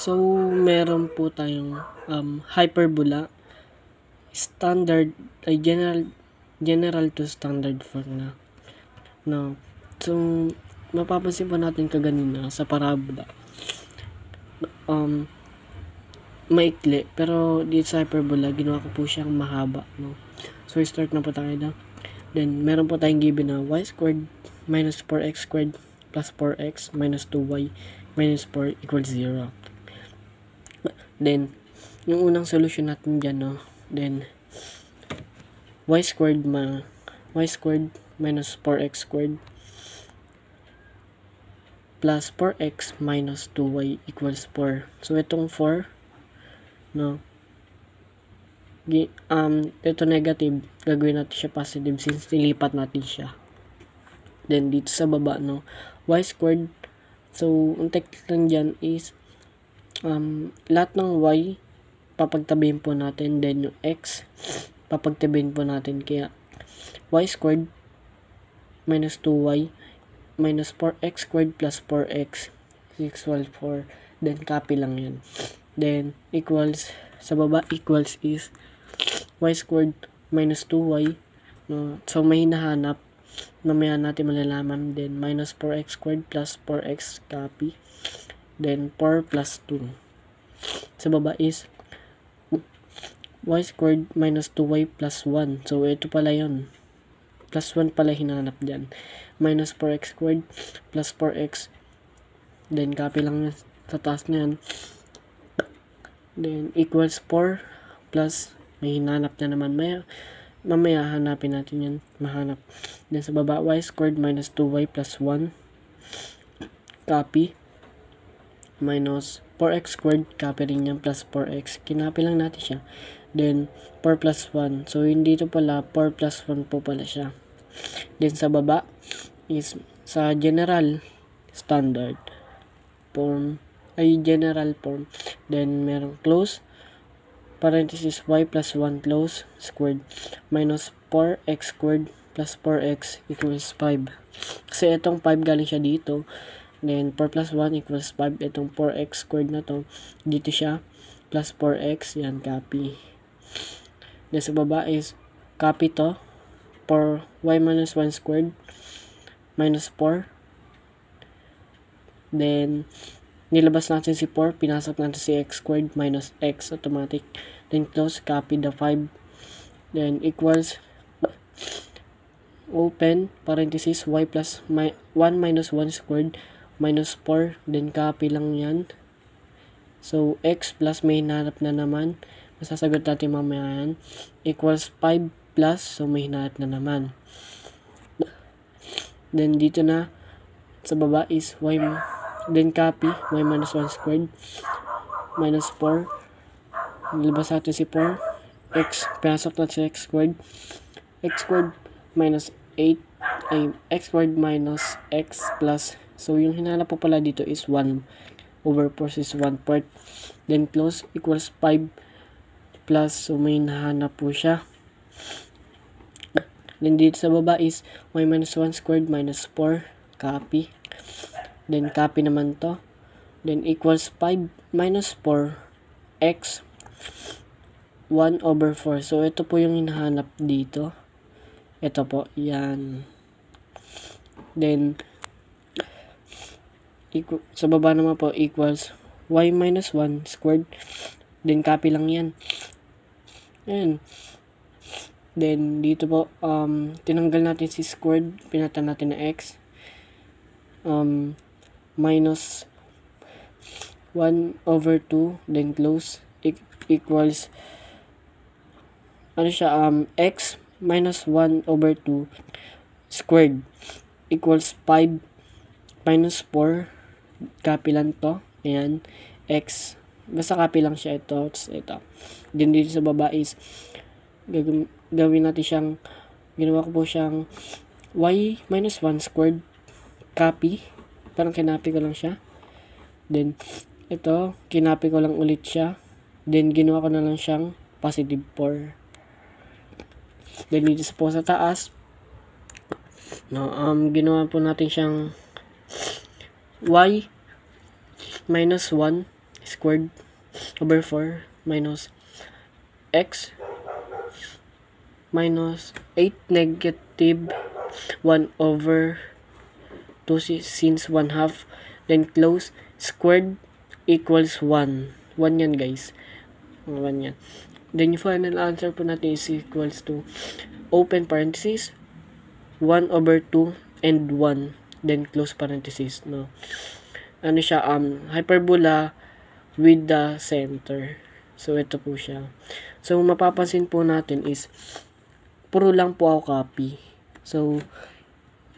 So, meron po tayong hyperbola, standard ay general to standard form na. No. So, mapapansin po natin kaganina sa parabola. Maikli, pero dito sa hyperbola, ginawa ko po siyang mahaba, no. So, start na po tayo na. Then, meron po tayong given na y squared minus 4x squared plus 4x minus 2y minus 4 equals 0. Then, yung unang solution natin dyan, no. Then, y squared minus 4x squared plus 4x minus 2y equals 4. So, itong 4, no. Ito negative, gagawin natin siya positive since nilipat natin siya. Then, dito sa baba, no, y squared. So, ang text lang dyan is, lahat ng y, papagtabihin po natin. Then, yung x, papagtabihin po natin. Kaya, y squared minus 2y minus 4x squared plus 4x equals 4. Then, copy lang yan. Then, equals, sa baba, equals is y squared minus 2y. No? So, may hinahanap. Mamaya natin malalaman. Then, minus 4x squared plus 4x, copy. Then, 4 plus 2. Sa baba is y squared minus 2y plus 1. So, ito pala yun. Plus 1 pala hinahanap dyan. Minus 4x squared plus 4x. Then, copy lang sa taas na yan. Then, equals 4 plus, may hinanap na naman. Mamaya hanapin natin yan. Mahanap. Then, sa baba, y squared minus 2y plus 1. Copy. Minus 4x squared. Copy rin yan. Plus 4x. Kinapi lang natin siya. Then, 4 plus 1. So, hindi dito pala, 4 plus 1 po pala siya. Then, sa baba, is sa general standard form, ay general form. Then, merong close, parenthesis, y plus 1 close, squared, minus 4x squared plus 4x equals 5. Kasi itong 5 galing siya dito. Then, 4 plus 1 equals 5. Itong 4x squared na to, dito siya, plus 4x, yan, copy. Then, sa baba is, copy to, for y minus 1 squared, minus 4. Then, nilabas natin si 4, pinasok natin si x squared minus x automatic. Then close, copy the 5. Then equals, open, parenthesis, y plus 1 minus 1 squared minus 4. Then copy lang yan. So, x plus may hinarap na naman. Masasagot natin mamaya yan. Equals 5 plus, so may hinarap na naman. Then dito na, sa baba is y, then copy, y minus 1 squared, minus 4, nilabas natin si 4, x, pinasok natin si x squared minus 8, ay, x squared minus x plus, so yung hinanap po pala dito is 1 over 4 is 1 part, then close, equals 5 plus, so may nahanap po siya. Then dito sa baba is y minus 1 squared minus 4, copy. Then, copy naman to. Then, equals 5 minus 4, x, 1 over 4. So, ito po yung hinahanap dito. Ito po, yan. Then, sa baba naman po, equals y minus 1 squared. Then, copy lang yan. Ayan. Then, dito po, tinanggal natin si squared. Pinata natin na x. Minus 1 over 2, then close, equals, ano siya, x minus 1 over 2 squared equals 5 minus 4, copy lang to, ayan, x, basta copy lang siya, ito. Then dito sa baba is, gawin natin siyang, ginawa ko po siyang y minus 1 squared, copy, parang kinapi ko lang siya. Then, ito, kinapi ko lang ulit siya. Then, ginawa ko na lang siyang positive 4. Then, dito po sa taas, no, ginawa po natin siyang y minus 1 squared over 4 minus x minus 8 negative 1 over 2 since 1 half, then close squared equals 1. 1 yan guys. 1 yan. Then yung final answer po natin is equals to open parenthesis 1 over 2 and 1, then close parenthesis, no. Ano siya, hyperbola with the center. So ito po siya. So mapapansin po natin is puro lang po ako copy. So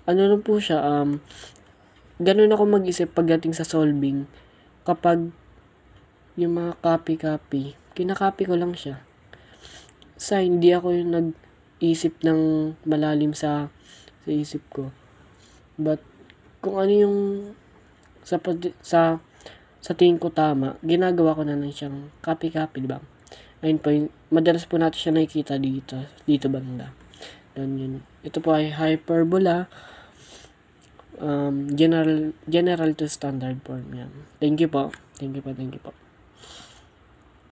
ano lang po siya, ganun ako mag-isip pagdating sa solving. Kapag yung mga copy, kinakopy ko lang siya. Sa hindi ako yung nag-isip ng malalim sa isip ko. But kung ano yung sa tingin ko tama, ginagawa ko na lang siyang copy, di ba? Ayun po, madalas po natin siya nakikita dito banda. Then yun. Ito po ay hyperbola, general to standard form yan. Thank you po.